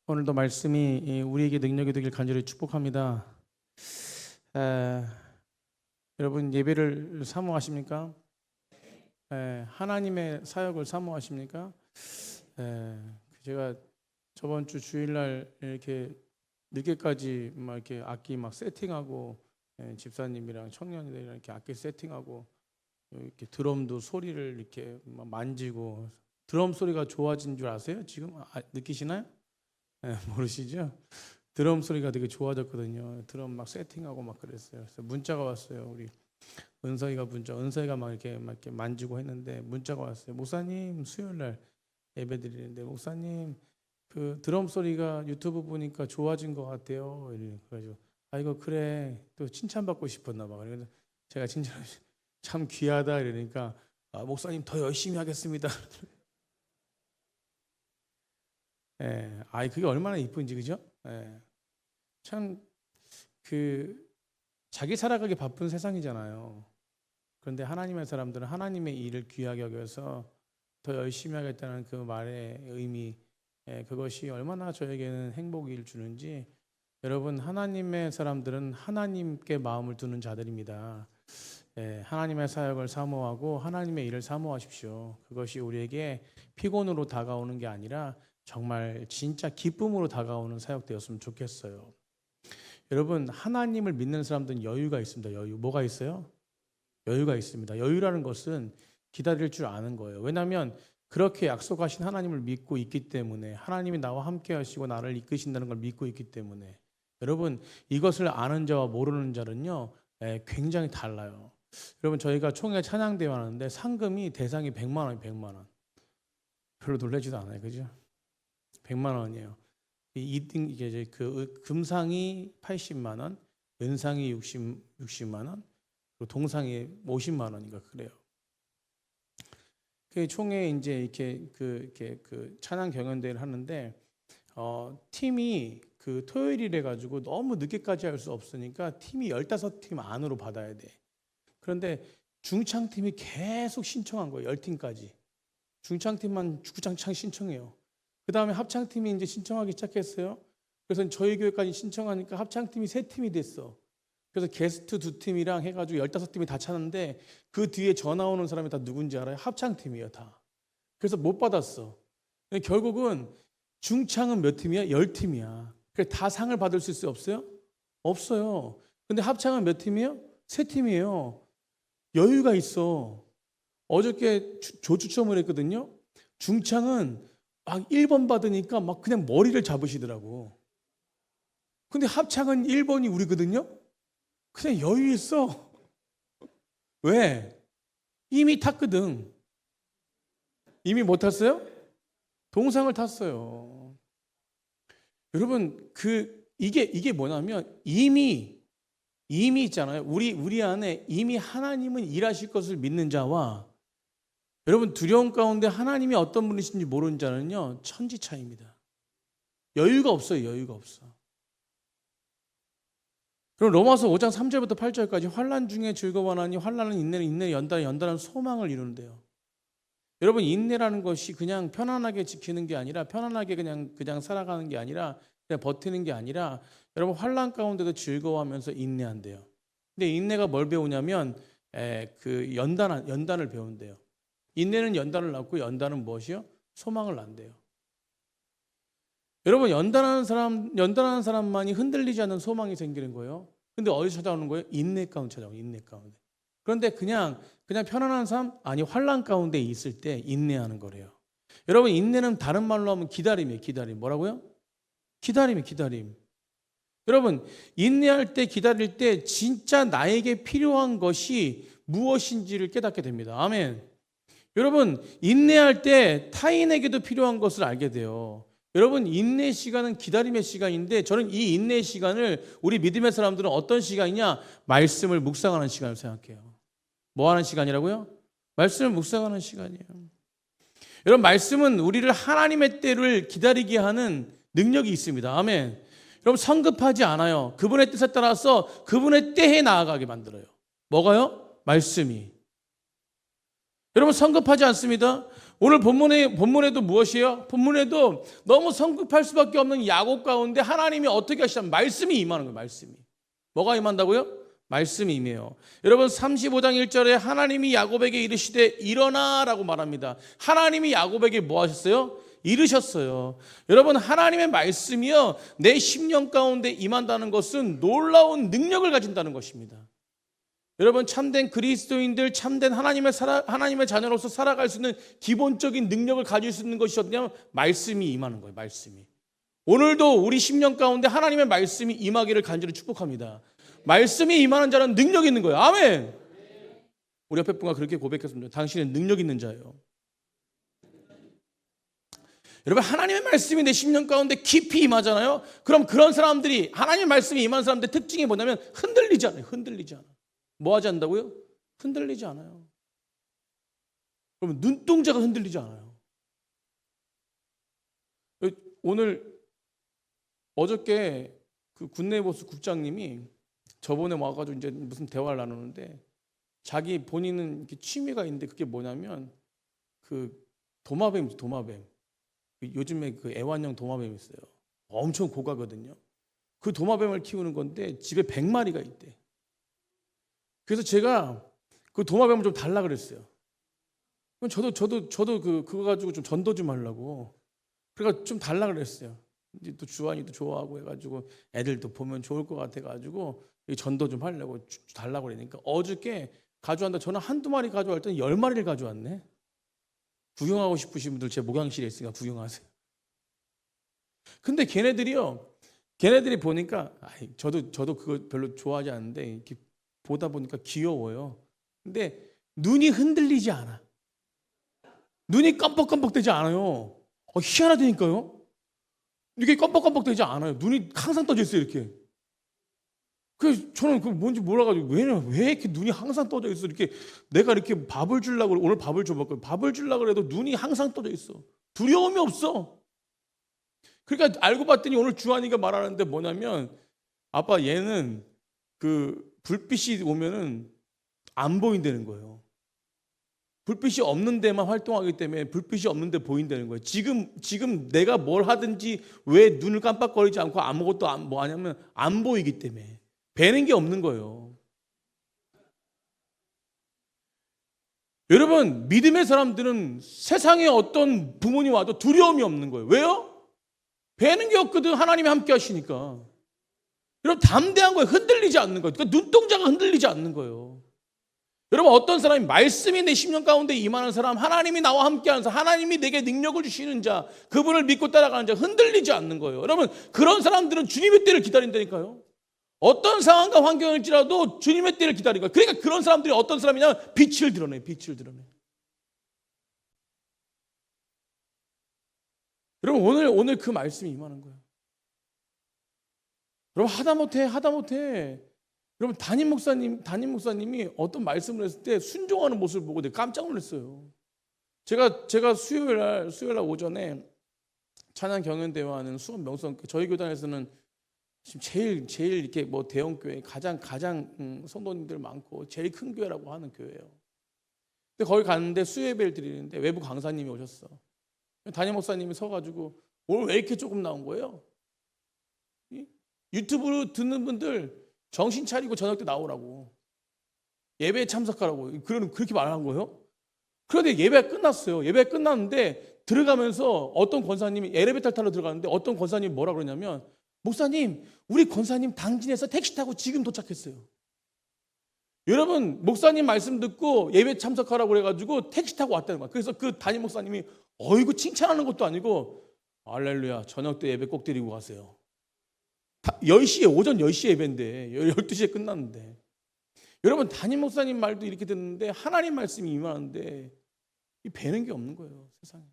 오늘도 말씀이 우리에게 능력이 되길 간절히 축복합니다. 에, 여러분 예배를 사모하십니까? 하나님의 사역을 사모하십니까? 제가 저번 주 주일날 이렇게 늦게까지 막 이렇게 악기 막 세팅하고 집사님이랑 청년들이랑 이렇게 악기 세팅하고 이렇게 드럼도 소리를 이렇게 막 만지고 드럼 소리가 좋아진 줄 아세요? 지금 느끼시나요? 모르시죠? 드럼 소리가 되게 좋아졌거든요. 드럼 막 세팅하고 막 그랬어요. 그래서 문자가 왔어요. 우리 은서이가 막 이렇게 만지고 했는데 문자가 왔어요. 목사님 수요일 날 예배 드리는데 목사님 그 드럼 소리가 유튜브 보니까 좋아진 것 같아요. 그래가지고 이거 그래 또 칭찬받고 싶었나 봐. 그래서 제가 칭찬 참 귀하다 이러니까 목사님 더 열심히 하겠습니다. 그게 얼마나 이쁜지 그죠? 참 자기 살아가기 바쁜 세상이잖아요. 그런데 하나님의 사람들은 하나님의 일을 귀하게 여겨서 더 열심히 하겠다는 그 말의 의미, 그것이 얼마나 저에게는 행복을 주는지. 여러분, 하나님의 사람들은 하나님께 마음을 두는 자들입니다. 하나님의 사역을 사모하고 하나님의 일을 사모하십시오. 그것이 우리에게 피곤으로 다가오는 게 아니라 정말 진짜 기쁨으로 다가오는 사역 되었으면 좋겠어요. 여러분, 하나님을 믿는 사람들은 여유가 있습니다. 여유. 뭐가 있어요? 여유가 있습니다. 여유라는 것은 기다릴 줄 아는 거예요. 왜냐하면 그렇게 약속하신 하나님을 믿고 있기 때문에, 하나님이 나와 함께 하시고 나를 이끄신다는 걸 믿고 있기 때문에. 여러분, 이것을 아는 자와 모르는 자는요 굉장히 달라요. 여러분, 저희가 총회 찬양대회 하는데 상금이 대상이 100만 원이 100만 원. 별로 놀라지도 않아요. 그죠? 100만 원이에요. 2등 이게 그 금상이 80만 원, 은상이 60만 원, 그리고 동상이 50만 원인가 그래요. 그 총회 이제 이렇게 그 찬양 경연대회를 하는데 팀이 그 토요일이래 가지고 너무 늦게까지 할 수 없으니까 팀이 15팀 안으로 받아야 돼. 그런데 중창팀이 계속 신청한 거예요. 10팀까지. 중창팀만 주구장창 신청해요. 그 다음에 합창팀이 이제 신청하기 시작했어요. 그래서 저희 교회까지 신청하니까 합창팀이 3팀이 됐어. 그래서 게스트 2팀이랑 해가지고 15팀이 다 차는데 그 뒤에 전화 오는 사람이 다 누군지 알아요? 합창팀이에요, 다. 그래서 못 받았어. 결국은 중창은 몇 팀이야? 10팀이야. 그래서 다 상을 받을 수 있어요? 없어요? 없어요. 근데 합창은 몇 팀이에요? 3팀이에요. 여유가 있어. 어저께 조추첨을 했거든요. 중창은 막 1번 받으니까 막 그냥 머리를 잡으시더라고. 근데 합창은 1번이 우리거든요. 그냥 여유 있어. 왜? 이미 탔거든. 이미 뭐 탔어요? 동상을 탔어요. 여러분, 이게 뭐냐면 이미 있잖아요. 우리 안에 이미 하나님은 일하실 것을 믿는 자와 여러분 두려움 가운데 하나님이 어떤 분이신지 모르는 자는요 천지 차이입니다. 여유가 없어요. 여유가 없어. 그럼 로마서 5장 3절부터 8절까지 환난 중에 즐거워하나니 환난은 인내는 연단은 소망을 이루는데요. 여러분, 인내라는 것이 그냥 편안하게 지키는 게 아니라 편안하게 그냥 살아가는 게 아니라 그냥 버티는 게 아니라 여러분 환난 가운데도 즐거워하면서 인내한대요. 근데 인내가 뭘 배우냐면 그 연단을 배운대요. 인내는 연단을 낳고 연단은 무엇이요? 소망을 낳는데요. 여러분, 연단하는 사람만이 흔들리지 않는 소망이 생기는 거예요. 근데 어디서 찾아오는 거예요? 인내 가운데 찾아오는 인내 가운데. 그런데 그냥 편안한 삶? 아니, 환난 가운데 있을 때 인내하는 거래요. 여러분, 인내는 다른 말로 하면 기다림이에요. 기다림. 뭐라고요? 기다림. 여러분, 인내할 때 기다릴 때 진짜 나에게 필요한 것이 무엇인지를 깨닫게 됩니다. 아멘. 여러분, 인내할 때 타인에게도 필요한 것을 알게 돼요. 여러분, 인내 시간은 기다림의 시간인데 저는 이 인내 시간을 우리 믿음의 사람들은 어떤 시간이냐? 말씀을 묵상하는 시간을 생각해요. 뭐 하는 시간이라고요? 말씀을 묵상하는 시간이에요. 여러분, 말씀은 우리를 하나님의 때를 기다리게 하는 능력이 있습니다. 아멘. 여러분, 성급하지 않아요. 그분의 뜻에 따라서 그분의 때에 나아가게 만들어요. 뭐가요? 말씀이. 여러분, 성급하지 않습니다. 오늘 본문에도 무엇이에요? 본문에도 너무 성급할 수밖에 없는 야곱 가운데 하나님이 어떻게 하시냐면 말씀이 임하는 거예요. 말씀이. 뭐가 임한다고요? 말씀이 임해요. 여러분 35장 1절에 하나님이 야곱에게 이르시되 일어나라고 말합니다. 하나님이 야곱에게 뭐 하셨어요? 이르셨어요. 여러분 하나님의 말씀이요 내 심령 가운데 임한다는 것은 놀라운 능력을 가진다는 것입니다. 여러분 참된 그리스도인들, 참된 하나님의 자녀로서 살아갈 수 있는 기본적인 능력을 가질 수 있는 것이 어디냐면 말씀이 임하는 거예요. 말씀이. 오늘도 우리 심령 가운데 하나님의 말씀이 임하기를 간절히 축복합니다. 말씀이 임하는 자는 능력이 있는 거예요. 아멘. 우리 옆에 분과 그렇게 고백했습니다. 당신은 능력 있는 자예요. 여러분 하나님의 말씀이 내 심령 가운데 깊이 임하잖아요. 그럼 그런 사람들이 하나님의 말씀이 임하는 사람들의 특징이 뭐냐면 흔들리지 않아요. 흔들리지 않아요. 뭐 하지 않는다고요? 흔들리지 않아요. 그러면 눈동자가 흔들리지 않아요. 어저께 그 군내보수 국장님이 저번에 와가지고 이제 무슨 대화를 나누는데 자기 본인은 이렇게 취미가 있는데 그게 뭐냐면 그 도마뱀. 요즘에 그 애완용 도마뱀이 있어요. 엄청 고가거든요. 그 도마뱀을 키우는 건데 집에 100마리가 있대. 그래서 제가 그 도마뱀을 좀 달라 그랬어요. 그럼 저도 그거 가지고 좀 전도 좀 하려고. 그러니까 좀 달라 그랬어요. 이제 또 주한이도 좋아하고 해가지고 애들도 보면 좋을 것 같아가지고 전도 좀 하려고 달라고 그러니까 어저께 가져왔는데 저는 한두 마리 가져갈 때는 10마리를 가져왔네. 구경하고 싶으신 분들 제 목양실에 있으니까 구경하세요. 근데 걔네들이 보니까 저도 그거 별로 좋아하지 않는데 이렇게 보다 보니까 귀여워요. 근데 눈이 흔들리지 않아. 눈이 깜빡깜빡 되지 않아요. 희한하다니까요. 이게 깜빡깜빡 되지 않아요. 눈이 항상 떠져 있어요. 이렇게. 그래서 저는 그 뭔지 몰라가지고 왜 이렇게 눈이 항상 떠져 있어? 이렇게 내가 이렇게 밥을 주려고 오늘 밥을 줘봤거든. 밥을 주려고 해도 눈이 항상 떠져 있어. 두려움이 없어. 그러니까 알고 봤더니 오늘 주한이가 말하는데 뭐냐면 아빠 얘는 그 불빛이 오면은 안 보인다는 거예요. 불빛이 없는 데만 활동하기 때문에 불빛이 없는 데 보인다는 거예요. 지금 내가 뭘 하든지 왜 눈을 깜빡거리지 않고 아무것도 뭐 하냐면 안 보이기 때문에 배는 게 없는 거예요. 여러분 믿음의 사람들은 세상에 어떤 부모님 와도 두려움이 없는 거예요. 왜요? 배는 게 없거든. 하나님이 함께 하시니까. 여러분 담대한 거예요. 흔들리지 않는 거예요. 그러니까 눈동자가 흔들리지 않는 거예요. 여러분 어떤 사람이 말씀이 내 심령 가운데 임하는 사람, 하나님이 나와 함께하는 사람, 하나님이 내게 능력을 주시는 자, 그분을 믿고 따라가는 자 흔들리지 않는 거예요. 여러분 그런 사람들은 주님의 때를 기다린다니까요. 어떤 상황과 환경일지라도 주님의 때를 기다린 거예요. 그러니까 그런 사람들이 어떤 사람이냐면 빛을 드러내. 여러분 오늘 그 말씀이 임하는 거예요. 여러분 하다못해 여러분 담임 목사님이 어떤 말씀을 했을 때 순종하는 모습을 보고 내가 깜짝 놀랐어요. 제가 수요일 날 오전에 찬양 경연대회하는 수원 명성 저희 교단에서는 지금 제일 이렇게 뭐 대형 교회 가장 성도님들 많고 제일 큰 교회라고 하는 교회예요. 근데 거기 갔는데 수요예배를 드리는데 외부 강사님이 오셨어. 담임 목사님이 서가지고 오늘 왜 이렇게 조금 나온 거예요? 유튜브로 듣는 분들 정신 차리고 저녁 때 나오라고. 예배에 참석하라고. 그렇게 말한 거예요. 그런데 예배가 끝났어요. 예배가 끝났는데 들어가면서 어떤 권사님이 엘리베이터 타러 들어가는데 어떤 권사님이 뭐라 그러냐면 목사님, 우리 권사님 당진에서 택시 타고 지금 도착했어요. 여러분, 목사님 말씀 듣고 예배 참석하라고 그래가지고 택시 타고 왔다는 거야. 그래서 그 담임 목사님이 어이구 칭찬하는 것도 아니고 할렐루야, 저녁 때 예배 꼭 드리고 가세요. 10시에 오전 10시에 예배인데 12시에 끝났는데 여러분 담임 목사님 말도 이렇게 듣는데 하나님 말씀이 임하는데 이 배는 게 없는 거예요. 세상에.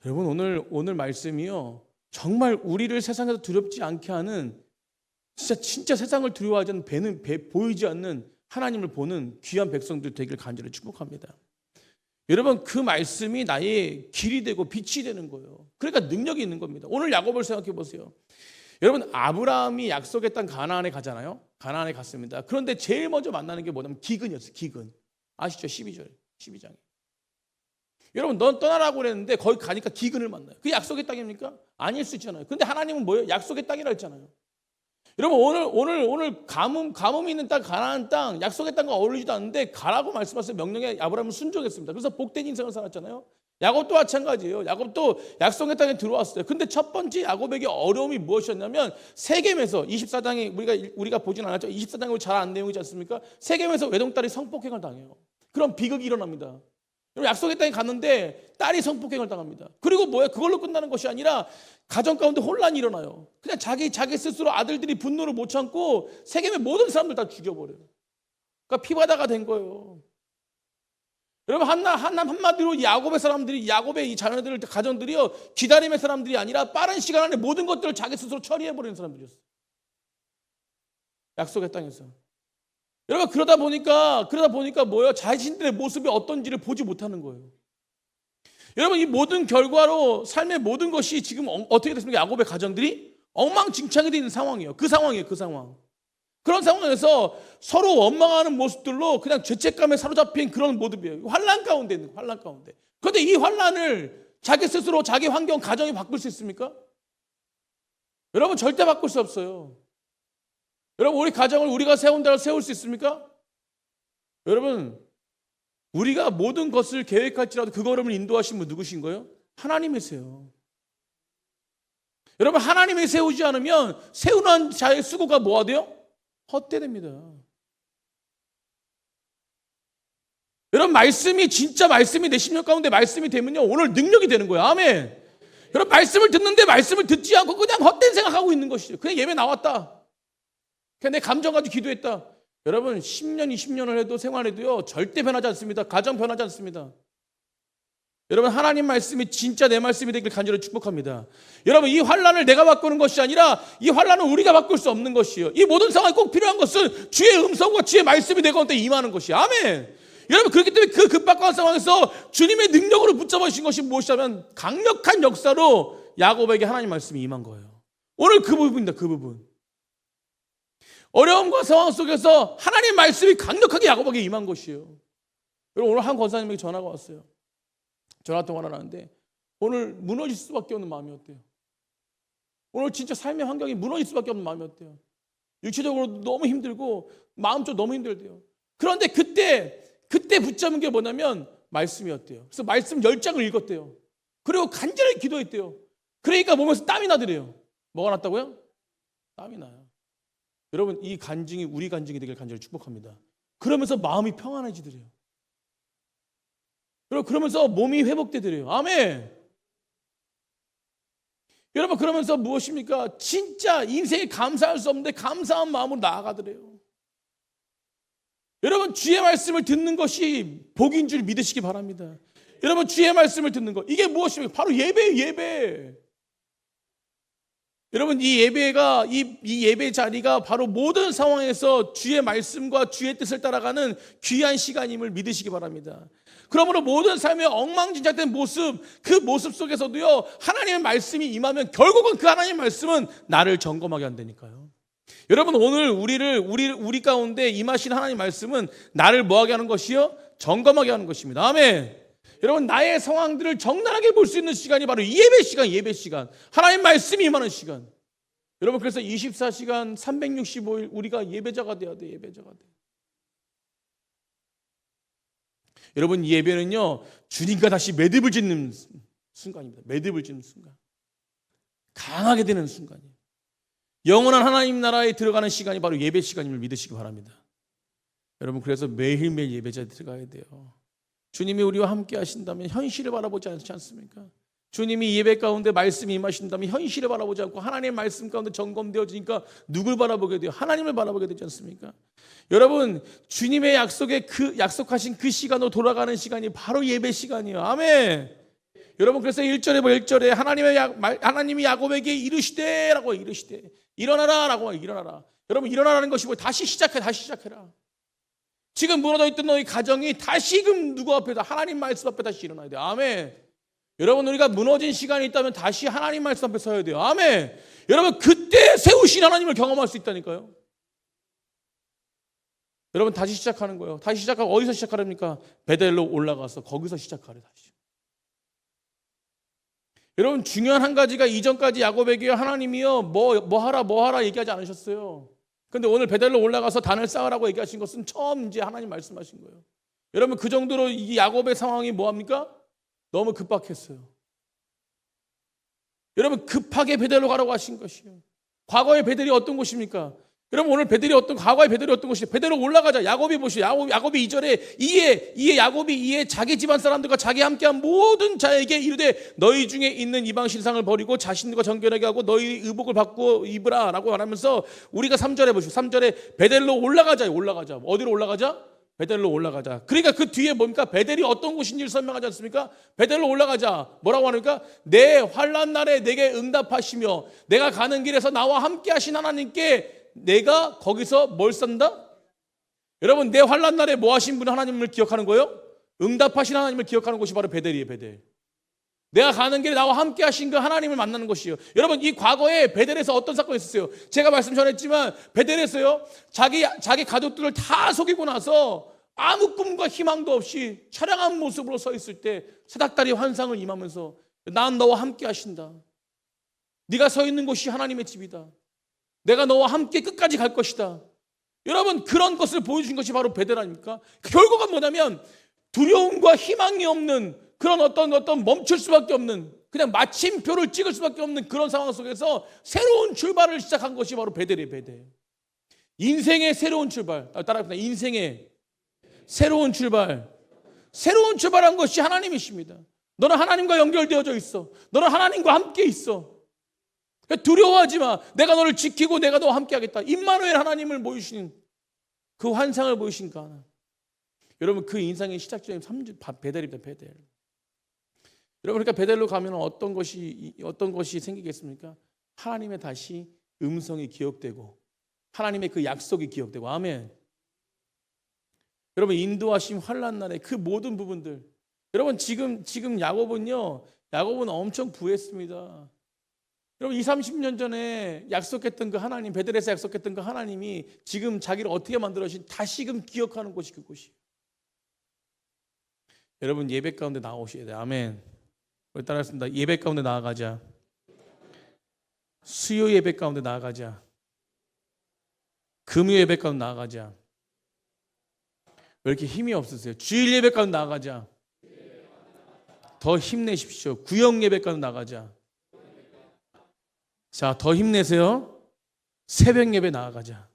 여러분 오늘 말씀이요 정말 우리를 세상에서 두렵지 않게 하는 진짜 세상을 두려워하지 않는 보이지 않는 하나님을 보는 귀한 백성들 되기를 간절히 축복합니다. 여러분 그 말씀이 나의 길이 되고 빛이 되는 거예요. 그러니까 능력이 있는 겁니다. 오늘 야곱을 생각해 보세요. 여러분 아브라함이 약속의 땅 가나안에 가잖아요. 가나안에 갔습니다. 그런데 제일 먼저 만나는 게 뭐냐면 기근이었어요. 기근. 아시죠? 12장에. 여러분 넌 떠나라고 그랬는데 거기 가니까 기근을 만나요. 그게 약속의 땅입니까? 아닐 수 있잖아요. 근데 하나님은 뭐예요? 약속의 땅이라 했잖아요. 여러분 오늘 가뭄이 있는 땅, 가나안 땅, 약속의 땅과 어울리지도 않는데 가라고 말씀하셔서 명령에 아브라함은 순종했습니다. 그래서 복된 인생을 살았잖아요. 야곱도 마찬가지예요. 야곱도 약속의 땅에 들어왔어요. 근데 첫 번째 야곱에게 어려움이 무엇이었냐면 세겜에서 24장에 우리가 보진 않았죠. 24장이 잘 안 내용이지 않습니까? 세겜에서 외동딸이 성폭행을 당해요. 그럼 비극이 일어납니다. 약속의 땅에 갔는데 딸이 성폭행을 당합니다. 그리고 뭐야? 그걸로 끝나는 것이 아니라 가정 가운데 혼란이 일어나요. 그냥 자기 스스로 아들들이 분노를 못 참고 세겜의 모든 사람들 다 죽여버려요. 그러니까 피바다가 된 거예요. 여러분 한마디로 야곱의 사람들이, 야곱의 이 자녀들, 가정들이요, 기다림의 사람들이 아니라 빠른 시간 안에 모든 것들을 자기 스스로 처리해버리는 사람들이었어요. 약속의 땅에서. 여러분 그러다 보니까 뭐예요? 자신들의 모습이 어떤지를 보지 못하는 거예요. 여러분 이 모든 결과로 삶의 모든 것이 지금 어떻게 됐습니까? 야곱의 가정들이 엉망진창이 되는 상황이에요. 그 상황이에요. 그 상황. 그런 상황에서 서로 원망하는 모습들로 그냥 죄책감에 사로잡힌 그런 모습이에요. 환난 가운데 있는 거예요. 환난 가운데. 그런데 이 환난을 자기 스스로, 자기 환경, 가정이 바꿀 수 있습니까? 여러분 절대 바꿀 수 없어요. 여러분 우리 가정을 우리가 세운 대로 세울 수 있습니까? 여러분 우리가 모든 것을 계획할지라도 그 걸음을 인도하신 분 누구신 거예요? 하나님이세요. 여러분 하나님이 세우지 않으면 세우는 자의 수고가 뭐가 돼요? 헛되됩니다. 여러분 말씀이 진짜 말씀이 내 심령 가운데 말씀이 되면요 오늘 능력이 되는 거예요. 아멘. 여러분 말씀을 듣는데 말씀을 듣지 않고 그냥 헛된 생각하고 있는 것이죠. 그냥 예배 나왔다. 그냥 내 감정 가지고 기도했다. 여러분 10년 20년을 해도 생활해도요 절대 변하지 않습니다. 가정 변하지 않습니다. 여러분 하나님 말씀이 진짜 내 말씀이 되길 간절히 축복합니다. 여러분 이 환난을 내가 바꾸는 것이 아니라 이 환난은 우리가 바꿀 수 없는 것이에요. 이 모든 상황이 꼭 필요한 것은 주의 음성과 주의 말씀이 내 가운데 임하는 것이에요. 아멘. 여러분 그렇기 때문에 그 급박한 상황에서 주님의 능력으로 붙잡아 주신 것이 무엇이냐면 강력한 역사로 야곱에게 하나님 말씀이 임한 거예요. 오늘 그 부분입니다. 그 부분. 어려움과 상황 속에서 하나님 말씀이 강력하게 야곱에게 임한 것이에요. 여러분 오늘 한 권사님에게 전화가 왔어요. 전화 통화를 하는데 오늘 무너질 수밖에 없는 마음이 어때요? 오늘 진짜 삶의 환경이 무너질 수밖에 없는 마음이 어때요? 육체적으로 너무 힘들고 마음적으로 너무 힘들대요. 그런데 그때 붙잡은 게 뭐냐면 말씀이었대요. 그래서 말씀 10장을 읽었대요. 그리고 간절히 기도했대요. 그러니까 몸에서 땀이 나더래요. 뭐가 났다고요? 땀이 나요. 여러분 이 간증이 우리 간증이 되길 간절히 축복합니다. 그러면서 마음이 평안해지더래요. 여러분 그러면서 몸이 회복되더래요. 아멘. 여러분 그러면서 무엇입니까? 진짜 인생에 감사할 수 없는데 감사한 마음으로 나아가더래요. 여러분 주의 말씀을 듣는 것이 복인 줄 믿으시기 바랍니다. 여러분 주의 말씀을 듣는 것 이게 무엇입니까? 바로 예배예요. 예배. 여러분 이 예배가 이 예배 자리가 바로 모든 상황에서 주의 말씀과 주의 뜻을 따라가는 귀한 시간임을 믿으시기 바랍니다. 그러므로 모든 삶의 엉망진창된 모습 그 모습 속에서도요 하나님의 말씀이 임하면 결국은 그 하나님의 말씀은 나를 점검하게 한다니까요. 여러분 오늘 우리 가운데 임하신 하나님의 말씀은 나를 뭐하게 하는 것이요? 점검하게 하는 것입니다. 아멘. 여러분 나의 상황들을 적나라하게 볼 수 있는 시간이 바로 예배 시간. 하나님 말씀이 임하는 시간. 여러분 그래서 24시간 365일 우리가 예배자가 돼야 돼. 예배자가 돼. 여러분 이 예배는요 주님과 다시 매듭을 짓는 순간입니다. 매듭을 짓는 순간. 강하게 되는 순간이에요. 영원한 하나님 나라에 들어가는 시간이 바로 예배 시간임을 믿으시기 바랍니다. 여러분 그래서 매일매일 예배자에 들어가야 돼요. 주님이 우리와 함께 하신다면 현실을 바라보지 않지 않습니까? 주님이 예배 가운데 말씀이 임하신다면 현실을 바라보지 않고 하나님의 말씀 가운데 점검되어지니까 누굴 바라보게 돼요? 하나님을 바라보게 되지 않습니까? 여러분 주님의 약속하신 그 시간으로 돌아가는 시간이 바로 예배 시간이에요. 아멘. 여러분 그래서 1절에 하나님이 야곱에게 이르시되라고 이르시되 일어나라라고 일어나라. 여러분 일어나라는 것이 뭐 다시 시작해라. 지금 무너져 있던 너희 가정이 다시금 누구 앞에다 하나님 말씀 앞에 다시 일어나야 돼요. 아멘. 여러분 우리가 무너진 시간이 있다면 다시 하나님 말씀 앞에 서야 돼요. 아멘. 여러분 그때 세우신 하나님을 경험할 수 있다니까요. 여러분 다시 시작하는 거예요. 다시 시작하고 어디서 시작하랍니까? 베델로 올라가서 거기서 시작하래 다시. 여러분 중요한 한 가지가 이전까지 야곱에게 하나님이요 뭐 하라 얘기하지 않으셨어요. 근데 오늘 베델로 올라가서 단을 쌓으라고 얘기하신 것은 처음 이제 하나님 말씀하신 거예요. 여러분 그 정도로 이 야곱의 상황이 뭐합니까? 너무 급박했어요. 여러분 급하게 베델로 가라고 하신 것이요. 과거의 베델이 어떤 곳입니까? 여러분 오늘 과거의 베델이 어떤 곳이에요? 베델로 올라가자. 야곱이 보시오. 야곱이 2절에 이에 자기 집안 사람들과 자기 함께한 모든 자에게 이르되 너희 중에 있는 이방 신상을 버리고 자신과 정결하게 하고 너희 의복을 바꾸어 입으라 라고 말하면서 우리가 3절에 보시오. 3절에 베델로 올라가자. 어디로 올라가자? 베델로 올라가자. 그러니까 그 뒤에 뭡니까? 베델이 어떤 곳인지를 설명하지 않습니까? 베델로 올라가자. 뭐라고 하니까 내 환난 날에 내게 응답하시며 내가 가는 길에서 나와 함께 하신 하나님께 내가 거기서 뭘 쓴다? 여러분 내 환난 날에 뭐 하신 분 하나님을 기억하는 거예요? 응답하신 하나님을 기억하는 곳이 바로 베델이에요. 베델. 내가 가는 길에 나와 함께 하신 그 하나님을 만나는 것이에요. 여러분 이 과거에 베델에서 어떤 사건이 있었어요? 제가 말씀 전했지만 베델에서요 자기 가족들을 다 속이고 나서 아무 꿈과 희망도 없이 처량한 모습으로 서 있을 때 사닥다리 환상을 임하면서 난 너와 함께 하신다. 네가 서 있는 곳이 하나님의 집이다. 내가 너와 함께 끝까지 갈 것이다. 여러분 그런 것을 보여준 것이 바로 베델 아닙니까? 결과가 뭐냐면 두려움과 희망이 없는 그런 어떤 멈출 수밖에 없는 그냥 마침표를 찍을 수밖에 없는 그런 상황 속에서 새로운 출발을 시작한 것이 바로 베델이에요. 베델. 인생의 새로운 출발. 따라합니다. 인생의 새로운 출발. 새로운 출발한 것이 하나님이십니다. 너는 하나님과 연결되어져 있어. 너는 하나님과 함께 있어. 두려워하지 마. 내가 너를 지키고 내가 너와 함께 하겠다. 임마누엘 하나님을 보이신 그 환상을 보이신 그 하나. 여러분 그 인생의 시작점이 베델입니다. 베델. 여러분 그러니까 베델로 가면 어떤 것이 생기겠습니까? 하나님의 다시 음성이 기억되고 하나님의 그 약속이 기억되고 아멘. 여러분 인도하심 환난 날에 그 모든 부분들. 여러분 지금 야곱은 엄청 부했습니다. 여러분 20-30년 전에 약속했던 그 하나님, 베델에서 약속했던 그 하나님이 지금 자기를 어떻게 만들어신 다시금 기억하는 곳이 그곳이에요. 여러분 예배 가운데 나오셔야 돼요. 아멘. 우리 따라했습니다. 예배 가운데 나아가자. 수요 예배 가운데 나아가자. 금요 예배 가운데 나아가자. 왜 이렇게 힘이 없으세요? 주일 예배 가운데 나아가자. 더 힘내십시오. 구역 예배 가운데 나아가자. 자, 더 힘내세요. 새벽 예배 나아가자.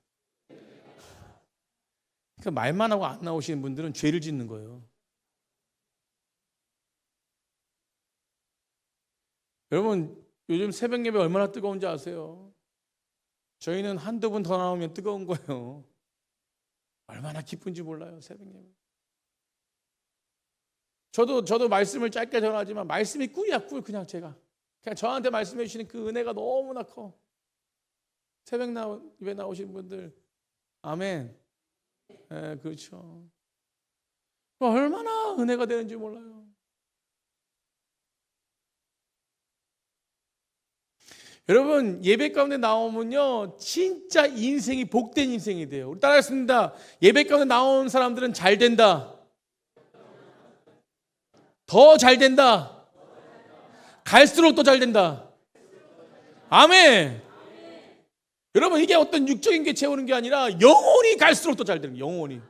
그러니까 말만 하고 안 나오시는 분들은 죄를 짓는 거예요. 여러분 요즘 새벽 예배 얼마나 뜨거운지 아세요? 저희는 한두 분 더 나오면 뜨거운 거예요. 얼마나 기쁜지 몰라요. 새벽 예배. 저도 말씀을 짧게 전하지만 말씀이 꿀이야 꿀. 그냥 저한테 말씀해 주시는 그 은혜가 너무나 커. 새벽 예배 나오신 분들 아멘. 네, 그렇죠. 얼마나 은혜가 되는지 몰라요. 여러분 예배 가운데 나오면요 진짜 인생이 복된 인생이 돼요. 우리 따라하겠습니다. 예배 가운데 나온 사람들은 잘 된다. 더 잘 된다. 갈수록 더 잘 된다. 아멘. 여러분 이게 어떤 육적인 게 채우는 게 아니라 영혼이 갈수록 더 잘 되는 거예요. 영혼이.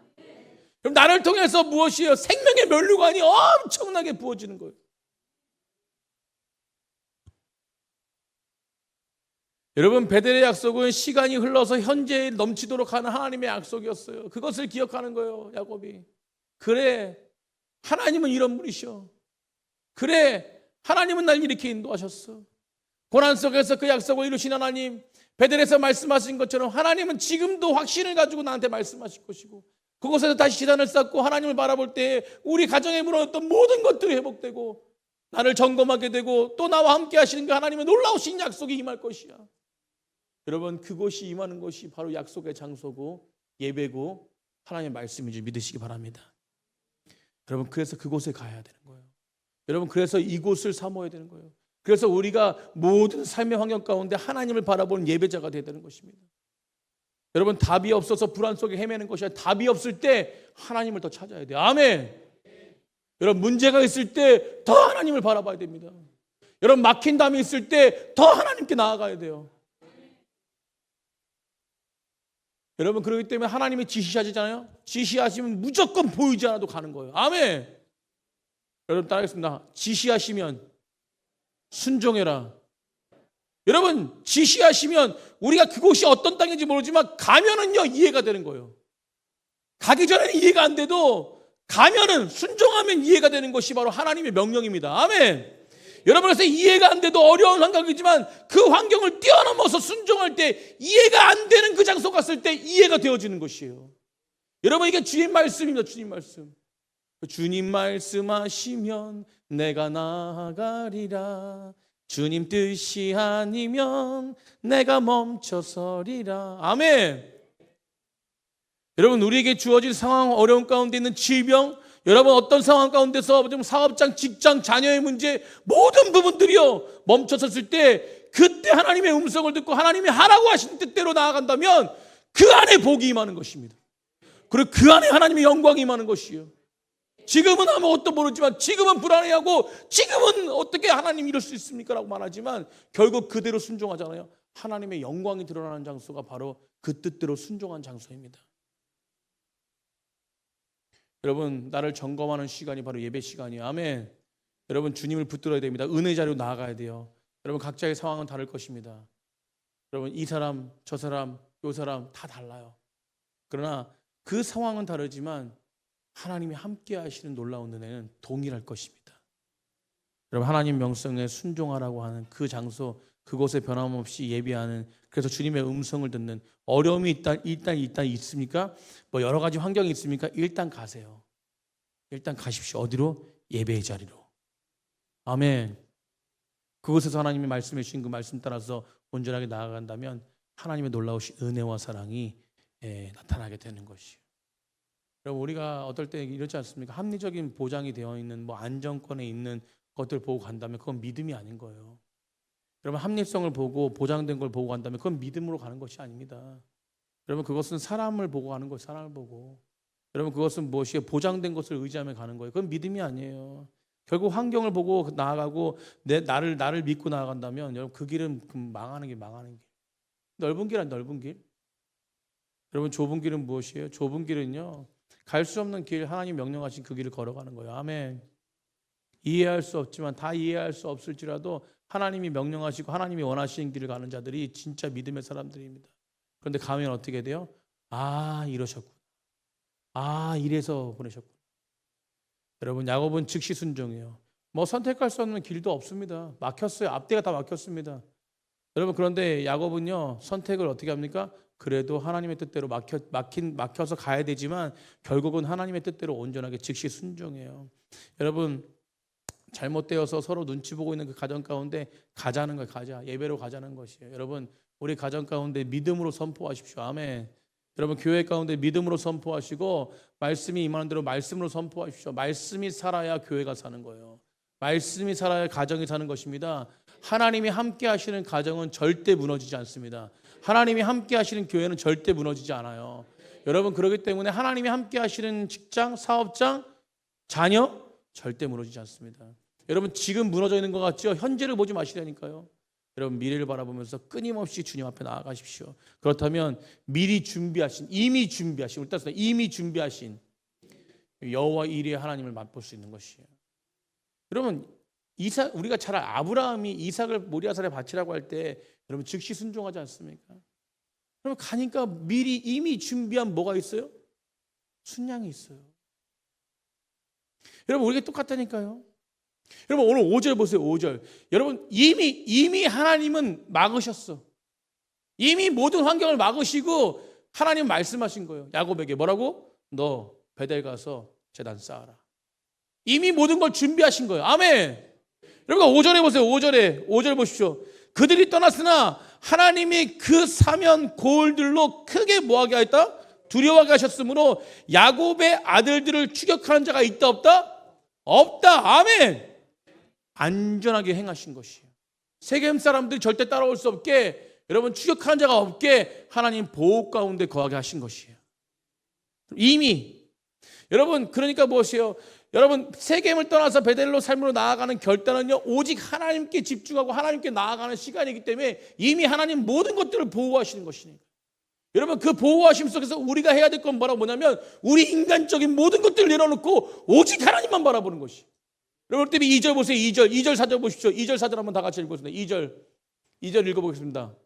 그럼 나를 통해서 무엇이에요? 생명의 면류관이 엄청나게 부어지는 거예요. 여러분 베델의 약속은 시간이 흘러서 현재에 넘치도록 하는 하나님의 약속이었어요. 그것을 기억하는 거예요. 야곱이. 그래 하나님은 이런 분이셔. 그래 하나님은 날 이렇게 인도하셨어. 고난 속에서 그 약속을 이루신 하나님, 베델에서 말씀하신 것처럼 하나님은 지금도 확신을 가지고 나한테 말씀하실 것이고 그곳에서 다시 시선을 쌓고 하나님을 바라볼 때 우리 가정에 무너졌던 모든 것들이 회복되고 나를 점검하게 되고 또 나와 함께 하시는 그 하나님의 놀라우신 약속이 임할 것이야. 여러분 그곳이 임하는 것이 바로 약속의 장소고 예배고 하나님의 말씀인 줄 믿으시기 바랍니다. 여러분 그래서 그곳에 가야 되는 거예요. 여러분 그래서 이곳을 사모해야 되는 거예요. 그래서 우리가 모든 삶의 환경 가운데 하나님을 바라보는 예배자가 되어야 되는 것입니다. 여러분 답이 없어서 불안 속에 헤매는 것이 아니라 답이 없을 때 하나님을 더 찾아야 돼요. 아멘. 여러분 문제가 있을 때 더 하나님을 바라봐야 됩니다. 여러분 막힌 담이 있을 때 더 하나님께 나아가야 돼요. 여러분 그렇기 때문에 하나님이 지시하시잖아요. 지시하시면 무조건 보이지 않아도 가는 거예요. 아멘. 여러분 따라하겠습니다. 지시하시면 순종해라. 여러분 지시하시면 우리가 그곳이 어떤 땅인지 모르지만 가면은요 이해가 되는 거예요. 가기 전에는 이해가 안 돼도 가면은 순종하면 이해가 되는 것이 바로 하나님의 명령입니다. 아멘. 여러분에서 이해가 안 돼도 어려운 환경이지만 그 환경을 뛰어넘어서 순종할 때 이해가 안 되는 그 장소 갔을 때 이해가 되어지는 것이에요. 여러분 이게 주님 말씀입니다. 주님 말씀. 주님 말씀하시면 내가 나아가리라. 주님 뜻이 아니면 내가 멈춰서리라. 아멘. 여러분 우리에게 주어진 상황, 어려운 가운데 있는 질병, 여러분 어떤 상황 가운데서 좀 사업장, 직장, 자녀의 문제 모든 부분들이요 멈춰섰을 때 그때 하나님의 음성을 듣고 하나님이 하라고 하신 뜻대로 나아간다면 그 안에 복이 임하는 것입니다. 그리고 그 안에 하나님의 영광이 임하는 것이에요. 지금은 아무것도 모르지만 지금은 불안해하고 지금은 어떻게 하나님 이럴 수 있습니까? 라고 말하지만 결국 그대로 순종하잖아요. 하나님의 영광이 드러나는 장소가 바로 그 뜻대로 순종한 장소입니다. 여러분 나를 점검하는 시간이 바로 예배 시간이에요. 아멘. 여러분 주님을 붙들어야 됩니다. 은혜 자리로 나아가야 돼요. 여러분 각자의 상황은 다를 것입니다. 여러분 이 사람 저 사람 요 사람 다 달라요. 그러나 그 상황은 다르지만 하나님이 함께 하시는 놀라운 은혜는 동일할 것입니다. 여러분 하나님 명성에 순종하라고 하는 그 장소 그곳에 변함없이 예배하는 그래서 주님의 음성을 듣는 어려움이 일단 있습니까? 뭐 여러 가지 환경이 있습니까? 일단 가세요. 일단 가십시오. 어디로? 예배의 자리로. 아멘. 그곳에서 하나님이 말씀해 주신 그 말씀 따라서 온전하게 나아간다면 하나님의 놀라우신 은혜와 사랑이 나타나게 되는 것이에요. 여러분 우리가 어떨 때 이렇지 않습니까? 합리적인 보장이 되어 있는 뭐 안정권에 있는 것들 보고 간다면 그건 믿음이 아닌 거예요. 여러분 합리성을 보고 보장된 걸 보고 간다면 그건 믿음으로 가는 것이 아닙니다. 여러분 그것은 사람을 보고 가는 거예요. 사람을 보고. 여러분 그것은 무엇이에요? 보장된 것을 의지하며 가는 거예요. 그건 믿음이 아니에요. 결국 환경을 보고 나아가고 나를 믿고 나아간다면 여러분 그 길은 망하는 길. 넓은 길 아니 넓은 길. 여러분 좁은 길은 무엇이에요? 좁은 길은요 갈 수 없는 길, 하나님 명령하신 그 길을 걸어가는 거예요. 아멘. 이해할 수 없지만 다 이해할 수 없을지라도 하나님이 명령하시고 하나님이 원하시는 길을 가는 자들이 진짜 믿음의 사람들입니다. 그런데 가면 어떻게 돼요? 아 이러셨구나. 아 이래서 보내셨구나. 여러분 야곱은 즉시 순종이에요. 뭐 선택할 수 없는 길도 없습니다. 막혔어요. 앞뒤가 다 막혔습니다. 여러분 그런데 야곱은요 선택을 어떻게 합니까? 그래도 하나님의 뜻대로 막혀서 가야 되지만 결국은 하나님의 뜻대로 온전하게 즉시 순종해요. 여러분 잘못되어서 서로 눈치 보고 있는 그 가정 가운데 가자는 거예요. 가자. 예배로 가자는 것이에요. 여러분 우리 가정 가운데 믿음으로 선포하십시오. 아멘. 여러분 교회 가운데 믿음으로 선포하시고 말씀이 임하는 대로 말씀으로 선포하십시오. 말씀이 살아야 교회가 사는 거예요. 말씀이 살아야 가정이 사는 것입니다. 하나님이 함께 하시는 가정은 절대 무너지지 않습니다. 하나님이 함께 하시는 교회는 절대 무너지지 않아요. 여러분 그렇기 때문에 하나님이 함께 하시는 직장, 사업장, 자녀 절대 무너지지 않습니다. 여러분 지금 무너져 있는 것 같죠? 현재를 보지 마시라니까요. 여러분 미래를 바라보면서 끊임없이 주님 앞에 나아가십시오. 그렇다면 이미 준비하신 여호와 이레의 하나님을 맛볼 수 있는 것이에요. 여러분 우리가 잘 아브라함이 이삭을 모리아산에 바치라고 할 때 여러분 즉시 순종하지 않습니까? 그러면 가니까 이미 준비한 뭐가 있어요? 순양이 있어요. 여러분 우리가 똑같다니까요. 여러분 오늘 5절 보세요. 5절. 여러분 이미 하나님은 막으셨어. 이미 모든 환경을 막으시고 하나님 말씀하신 거예요. 야곱에게 뭐라고? 너 베델 가서 제단 쌓아라. 이미 모든 걸 준비하신 거예요. 아멘. 여러분 5절에 보세요. 5절 보십시오. 그들이 떠났으나 하나님이 그 사면 고을들로 크게 뭐하게 하였다? 두려워하게 하셨으므로 야곱의 아들들을 추격하는 자가 있다 없다? 없다. 아멘. 안전하게 행하신 것이에요. 세겜 사람들이 절대 따라올 수 없게 여러분 추격하는 자가 없게 하나님 보호 가운데 거하게 하신 것이에요. 이미 여러분 그러니까 무엇이에요? 여러분 세겜을 떠나서 베델로 삶으로 나아가는 결단은요 오직 하나님께 집중하고 하나님께 나아가는 시간이기 때문에 이미 하나님 모든 것들을 보호하시는 것이니까. 여러분 그 보호하심 속에서 우리가 해야 될 건 뭐냐면 우리 인간적인 모든 것들을 내려놓고 오직 하나님만 바라보는 것이. 여러분 때문에 2절 보세요. 2절 4절 보십시오. 2절 4절 한번 다 같이 읽어보겠습니다. 2절 읽어보겠습니다.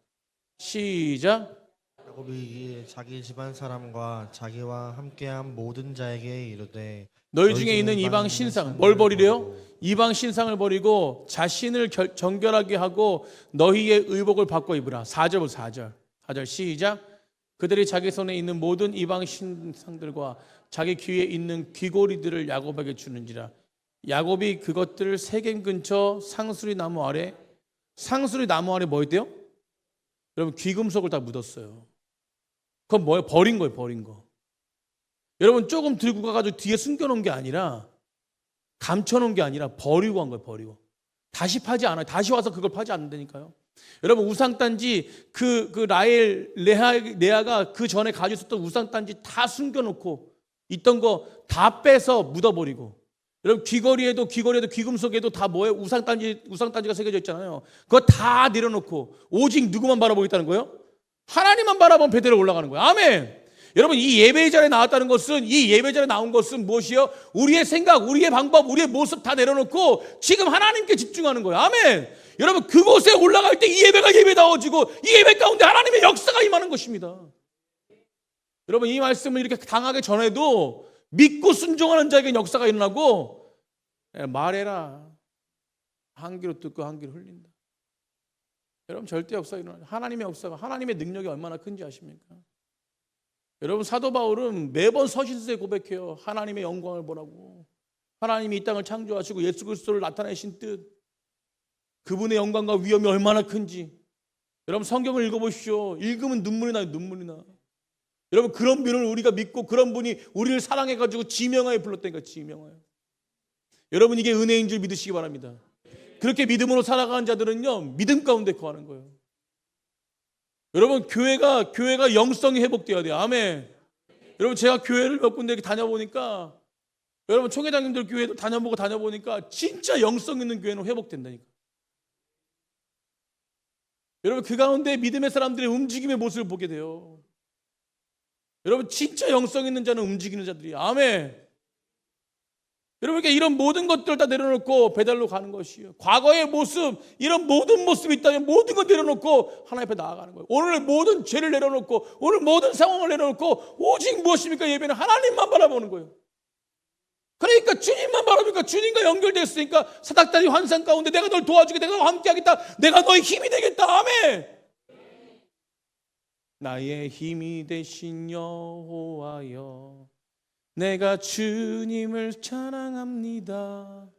시작. 야곱이 자기 집안 사람과 자기와 함께한 모든 자에게 이르되 너희 중에 있는 이방 신상 뭘 버리래요? 이방 신상을 버리고 자신을 정결하게 하고 너희의 의복을 바꿔 입으라. 4절 보세요. 4절 시작. 그들이 자기 손에 있는 모든 이방 신상들과 자기 귀에 있는 귀고리들을 야곱에게 주는지라. 야곱이 그것들을 세겜 근처 상수리 나무 아래 뭐 있대요? 여러분 귀금속을 다 묻었어요. 그건 뭐예요? 버린 거예요. 버린 거. 여러분 조금 들고 가가지고 뒤에 숨겨놓은 게 아니라 감춰놓은 게 아니라 버리고 간 거예요. 버리고. 다시 파지 않아요. 다시 와서 그걸 파지 않는다니까요. 여러분 우상단지 그 라헬 레아가 그 전에 가지고 있었던 우상단지 다 숨겨놓고 있던 거 다 빼서 묻어버리고, 여러분 귀걸이에도 귀금속에도 다 뭐예요? 우상단지가 새겨져 있잖아요. 그거 다 내려놓고 오직 누구만 바라보겠다는 거예요? 하나님만 바라보면 베델로 올라가는 거예요. 아멘. 여러분 이 예배 자리에 나왔다는 것은, 이 예배 자리에 나온 것은 무엇이요? 우리의 생각, 우리의 방법, 우리의 모습 다 내려놓고 지금 하나님께 집중하는 거예요. 아멘. 여러분 그곳에 올라갈 때 이 예배가 예배다워지고 이 예배 가운데 하나님의 역사가 임하는 것입니다. 여러분 이 말씀을 이렇게 당하게 전에도 믿고 순종하는 자에게 역사가 일어나고, 말해라 한 귀로 듣고 한 귀로 흘린다. 여러분 절대 역사가 일어나요. 하나님의 역사가, 하나님의 능력이 얼마나 큰지 아십니까? 여러분 사도 바울은 매번 서신서에 고백해요. 하나님의 영광을 보라고. 하나님이 이 땅을 창조하시고 예수 그리스도를 나타내신 뜻, 그분의 영광과 위엄이 얼마나 큰지. 여러분 성경을 읽어보십시오. 읽으면 눈물이 나요. 눈물이 나. 여러분 그런 분을 우리가 믿고 그런 분이 우리를 사랑해가지고 지명하여 불렀다니까. 지명하여. 여러분 이게 은혜인 줄 믿으시기 바랍니다. 그렇게 믿음으로 살아가는 자들은요 믿음 가운데 거하는 거예요. 여러분 교회가 영성이 회복되어야 돼요. 아멘. 여러분 제가 교회를 몇 군데 다녀보니까, 여러분 총회장님들 교회도 다녀보니까 진짜 영성 있는 교회는 회복된다니까. 여러분 그 가운데 믿음의 사람들의 움직임의 모습을 보게 돼요. 여러분 진짜 영성 있는 자는 움직이는 자들이에요. 아멘. 여러분 이런 모든 것들을 다 내려놓고 베델로 가는 것이에요. 과거의 모습, 이런 모든 모습이 있다면 모든 걸 내려놓고 하나님 앞에 나아가는 거예요. 오늘 모든 죄를 내려놓고, 오늘 모든 상황을 내려놓고 오직 무엇입니까? 예배는 하나님만 바라보는 거예요. 그러니까 주님만 바라보니까 주님과 연결되었으니까 사닥다리 환상 가운데 내가 널 도와주게, 내가 너와 함께 하겠다, 내가 너의 힘이 되겠다. 아멘. 나의 힘이 되신 여호와여, 내가 주님을 찬양합니다.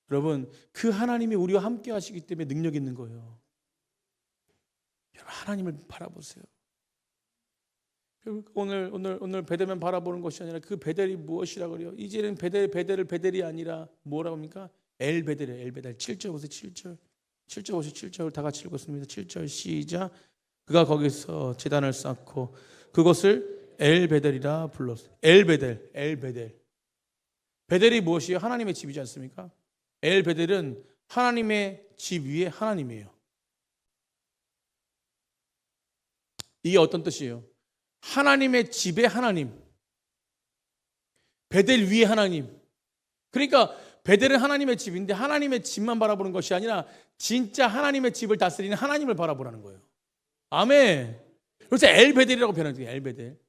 여러분 그 하나님이 우리와 함께 하시기 때문에 능력 있는 거예요. 여러분 하나님을 바라보세요. 오늘 베델만 바라보는 것이 아니라 그 베델이 무엇이라 그래요? 이제는 베델이 아니라 뭐라고 합니까? 엘베델이에요. 엘베델. 7절 보세요. 7절 보세요. 7절 다 같이 읽었습니다. 7절 시작. 그가 거기서 제단을 쌓고 그것을 엘베델이라 불렀어요. 엘베델. 베델이 무엇이에요? 하나님의 집이지 않습니까? 엘베델은 하나님의 집 위에 하나님이에요. 이게 어떤 뜻이에요? 하나님의 집에 하나님, 베델 위에 하나님. 그러니까 베델은 하나님의 집인데 하나님의 집만 바라보는 것이 아니라 진짜 하나님의 집을 다스리는 하나님을 바라보라는 거예요. 아멘. 그래서 엘베델이라고 표현해요. 엘베델.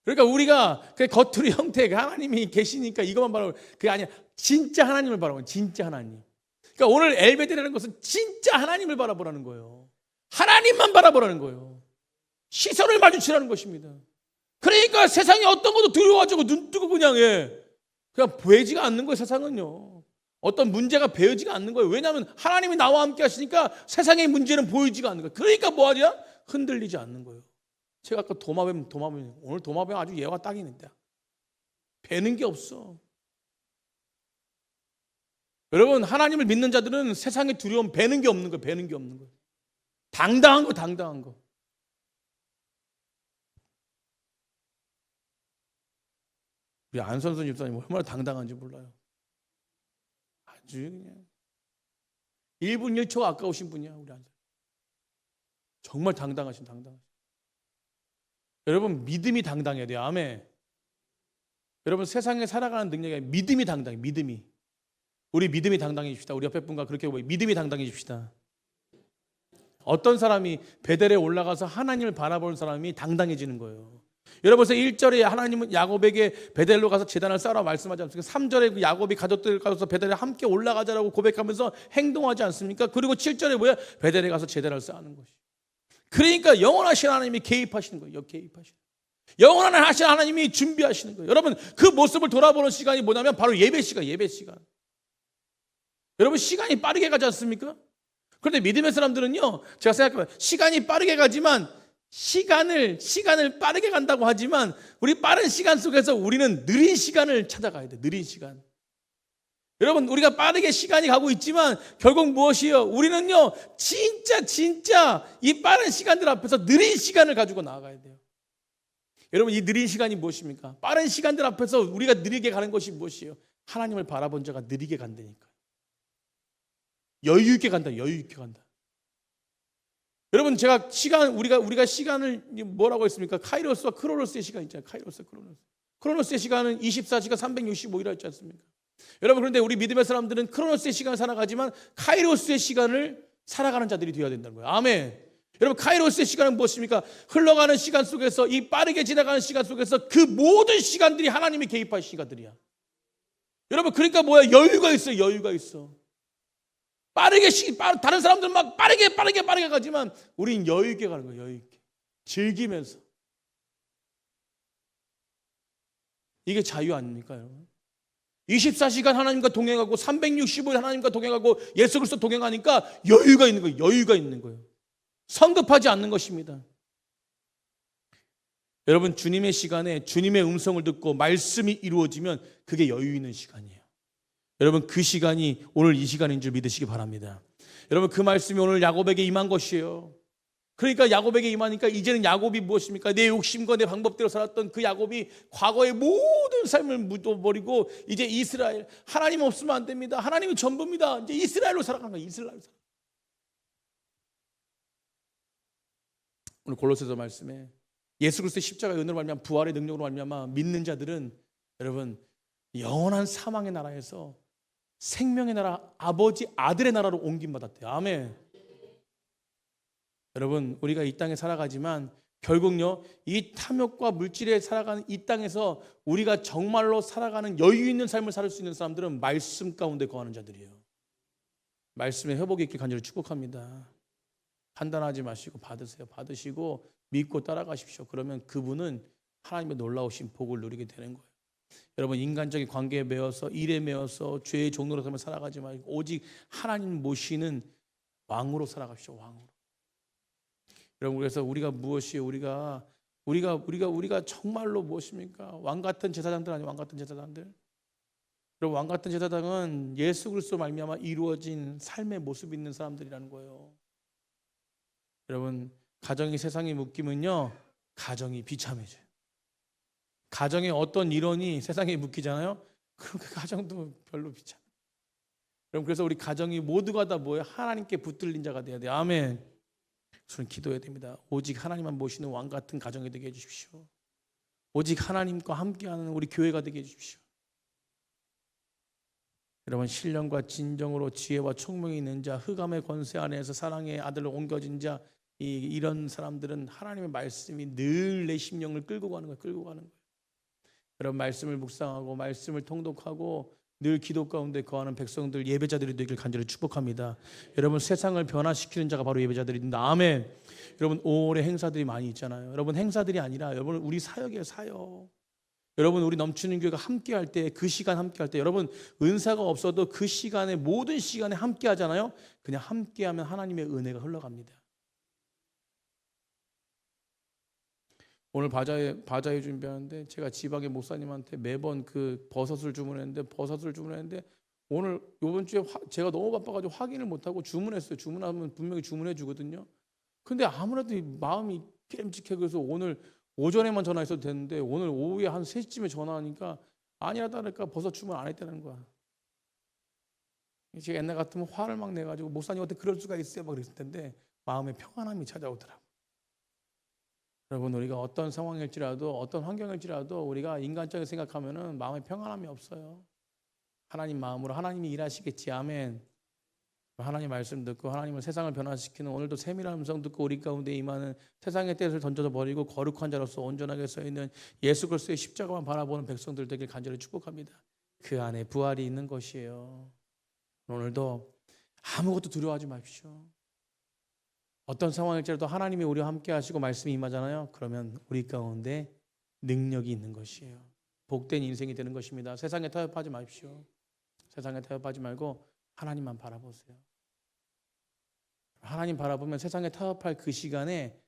그러니까 우리가 그 겉으로 형태가 하나님이 계시니까 이것만 바라보는, 그게 아니라 진짜 하나님을 바라보는, 진짜 하나님. 그러니까 오늘 엘베델이라는 것은 진짜 하나님을 바라보라는 거예요. 하나님만 바라보라는 거예요. 시선을 마주치라는 것입니다. 그러니까 세상에 어떤 것도 두려워가지고 눈 뜨고 그냥 보이지가 않는 거예요. 세상은요. 어떤 문제가 배어지가 않는 거예요. 왜냐하면 하나님이 나와 함께 하시니까 세상의 문제는 보이지가 않는 거예요. 그러니까 뭐하냐? 흔들리지 않는 거예요. 제가 아까 도마뱀 오늘 도마뱀 아주 예와 딱이는데 배는 게 없어. 여러분 하나님을 믿는 자들은 세상에 두려움 배는 게 없는 거예요. 배는 게 없는 거예요. 당당한 거. 우리 안선수 집사님 얼마나 당당한지 몰라요. 아주 그냥 1분 1초 아까우신 분이야 우리 안선수. 정말 당당하신. 여러분 믿음이 당당해야 돼요. 아멘. 여러분 세상에 살아가는 능력이 아니라 믿음이 당당해. 믿음이. 우리 믿음이 당당해집시다. 우리 옆에 분과 그렇게 보고 믿음이 당당해집시다. 어떤 사람이 베델에 올라가서 하나님을 바라보는 사람이 당당해지는 거예요. 여러분 1절에 하나님은 야곱에게 베델로 가서 제단을 쌓으라 말씀하지 않습니까? 3절에 그 야곱이 가족들 가서 베델에 함께 올라가자라고 고백하면서 행동하지 않습니까? 그리고 7절에 뭐야? 베델에 가서 제단을 쌓는 것이. 그러니까 영원하신 하나님이 개입하시는 거예요. 개입하시는 거예요. 영원하신 하나님이 준비하시는 거예요. 여러분 그 모습을 돌아보는 시간이 뭐냐면 바로 예배 시간. 여러분 시간이 빠르게 가지 않습니까? 그런데 믿음의 사람들은요, 제가 생각해봐요. 시간이 빠르게 가지만 시간을 빠르게 간다고 하지만 우리 빠른 시간 속에서 우리는 느린 시간을 찾아가야 돼. 느린 시간. 여러분 우리가 빠르게 시간이 가고 있지만 결국 무엇이에요? 우리는요 진짜 이 빠른 시간들 앞에서 느린 시간을 가지고 나아가야 돼요. 여러분 이 느린 시간이 무엇입니까? 빠른 시간들 앞에서 우리가 느리게 가는 것이 무엇이에요? 하나님을 바라본 자가 느리게 간다니까. 여유 있게 간다. 여러분 제가 우리가 시간을 뭐라고 했습니까? 카이로스와 크로노스의 시간 있잖아요. 크로노스의 시간은 24시간 365일 있지 않습니까? 여러분 그런데 우리 믿음의 사람들은 크로노스의 시간을 살아가지만 카이로스의 시간을 살아가는 자들이 되어야 된다는 거예요. 아멘. 여러분 카이로스의 시간은 무엇입니까? 흘러가는 시간 속에서 이 빠르게 지나가는 시간 속에서 그 모든 시간들이 하나님이 개입할 시간들이야. 여러분 그러니까 뭐야? 여유가 있어. 다른 사람들은 막 빠르게 가지만 우린 여유 있게 가는 거예요. 여유 있게. 즐기면서. 이게 자유 아닙니까, 여러분? 24시간 하나님과 동행하고 365일 하나님과 동행하고 예수 그리스도 동행하니까 여유가 있는 거예요. 성급하지 않는 것입니다. 여러분 주님의 시간에 주님의 음성을 듣고 말씀이 이루어지면 그게 여유 있는 시간이에요. 여러분 그 시간이 오늘 이 시간인 줄 믿으시기 바랍니다. 여러분 그 말씀이 오늘 야곱에게 임한 것이에요. 그러니까 야곱에게 임하니까 이제는 야곱이 무엇입니까? 내 욕심과 내 방법대로 살았던 그 야곱이 과거의 모든 삶을 묻어버리고 이제 이스라엘, 하나님 없으면 안 됩니다. 하나님이 전부입니다. 이제 이스라엘로 살아가는 거예요. 이스라엘로 살아가는 거예요. 오늘 골로새서 말씀에 예수 그리스도의 십자가의 은혜로 말미암아 부활의 능력으로 말미암아 믿는 자들은 여러분 영원한 사망의 나라에서 생명의 나라 아버지 아들의 나라로 옮김받았대요. 아멘. 여러분 우리가 이 땅에 살아가지만 결국요 이 탐욕과 물질에 살아가는 이 땅에서 우리가 정말로 살아가는 여유 있는 삶을 살 수 있는 사람들은 말씀 가운데 거하는 자들이에요. 말씀의 회복이 있길 간절히 축복합니다. 판단하지 마시고 받으시고 믿고 따라가십시오. 그러면 그분은 하나님의 놀라우신 복을 누리게 되는 거예요. 여러분 인간적인 관계에 매여서 일에 매여서 죄의 종로로 살아가지 말고 오직 하나님 모시는 왕으로 살아가십시오. 왕으로. 여러분 그래서 우리가 무엇이에요? 우리가 정말로 무엇입니까? 왕 같은 제사장들 아니에요? 왕 같은 제사장들. 여러분 왕 같은 제사장은 예수 그리스도 말미암아 이루어진 삶의 모습이 있는 사람들이라는 거예요. 여러분 가정이 세상에 묶이면요 가정이 비참해져요. 가정에 어떤 일원이 세상에 묶이잖아요. 그럼 그 가정도 별로 비참해. 여러분 그래서 우리 가정이 모두가 다 뭐예요? 하나님께 붙들린 자가 돼야 돼요. 아멘. 저는 기도해야 됩니다. 오직 하나님만 모시는 왕 같은 가정이 되게 해주십시오. 오직 하나님과 함께하는 우리 교회가 되게 해주십시오. 여러분 신령과 진정으로 지혜와 총명이 있는 자, 흑암의 권세 안에서 사랑의 아들로 옮겨진 자, 이런 사람들은 하나님의 말씀이 늘 내 심령을 끌고 가는 거예요. 여러분 말씀을 묵상하고 말씀을 통독하고 늘 기도 가운데 거하는 백성들 예배자들이 되길 간절히 축복합니다. 여러분 세상을 변화시키는 자가 바로 예배자들입니다. 아멘. 여러분 올해 행사들이 많이 있잖아요. 여러분 행사들이 아니라 여러분 우리 사역이에요. 사역. 여러분 우리 넘치는 교회가 함께할 때 그 시간 함께할 때 여러분 은사가 없어도 그 시간에 모든 시간에 함께하잖아요. 그냥 함께하면 하나님의 은혜가 흘러갑니다. 오늘 바자회 준비하는데 제가 지방의 목사님한테 매번 그 버섯을 주문했는데 오늘 이번 주에 제가 너무 바빠가지고 확인을 못하고 주문했어요. 주문하면 분명히 주문해 주거든요. 근데 아무래도 마음이 깸직해. 그래서 오늘 오전에만 전화했어도 됐는데 오늘 오후에 한 3시쯤에 전화하니까 아니라다 그러니까 벌써 주문 안 했다는 거야. 제가 옛날 같으면 화를 막 내가지고 목사님 어떻게 그럴 수가 있어요? 막 그랬을 텐데 마음의 평안함이 찾아오더라고. 여러분 우리가 어떤 상황일지라도 어떤 환경일지라도 우리가 인간적으로 생각하면은 마음의 평안함이 없어요. 하나님 마음으로 하나님이 일하시겠지. 아멘. 하나님 말씀 듣고 하나님을 세상을 변화시키는 오늘도 세밀한 음성 듣고 우리 가운데 임하는 세상의 뜻을 던져서 버리고 거룩한 자로서 온전하게 서 있는 예수 그리스도의 십자가만 바라보는 백성들 되길 간절히 축복합니다. 그 안에 부활이 있는 것이에요. 오늘도 아무것도 두려워하지 마십시오. 어떤 상황일지라도 하나님이 우리와 함께 하시고 말씀이 임하잖아요. 그러면 우리 가운데 능력이 있는 것이에요. 복된 인생이 되는 것입니다. 세상에 타협하지 마십시오. 세상에 타협하지 말고 하나님만 바라보세요. 하나님 바라보면 세상에 타협할 그 시간에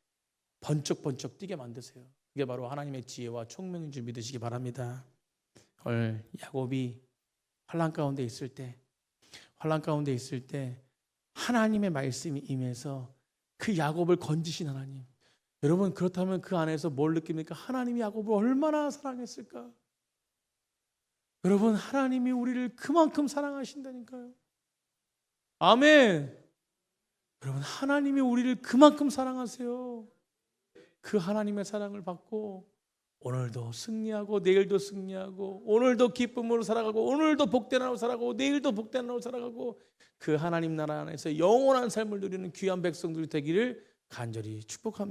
번쩍번쩍 뛰게 만드세요. 그게 바로 하나님의 지혜와 총명인 줄 믿으시기 바랍니다. 오늘 야곱이 환난 가운데 있을 때 하나님의 말씀이 임해서 그 야곱을 건지신 하나님. 여러분 그렇다면 그 안에서 뭘 느낍니까? 하나님이 야곱을 얼마나 사랑했을까? 여러분 하나님이 우리를 그만큼 사랑하신다니까요. 아멘. 여러분 하나님이 우리를 그만큼 사랑하세요. 그 하나님의 사랑을 받고 오늘도 승리하고 내일도 승리하고 오늘도 기쁨으로 살아가고 오늘도 복된 하루 살아가고 내일도 복된 하루 살아가고 그 하나님 나라 안에서 영원한 삶을 누리는 귀한 백성들이 되기를 간절히 축복합니다.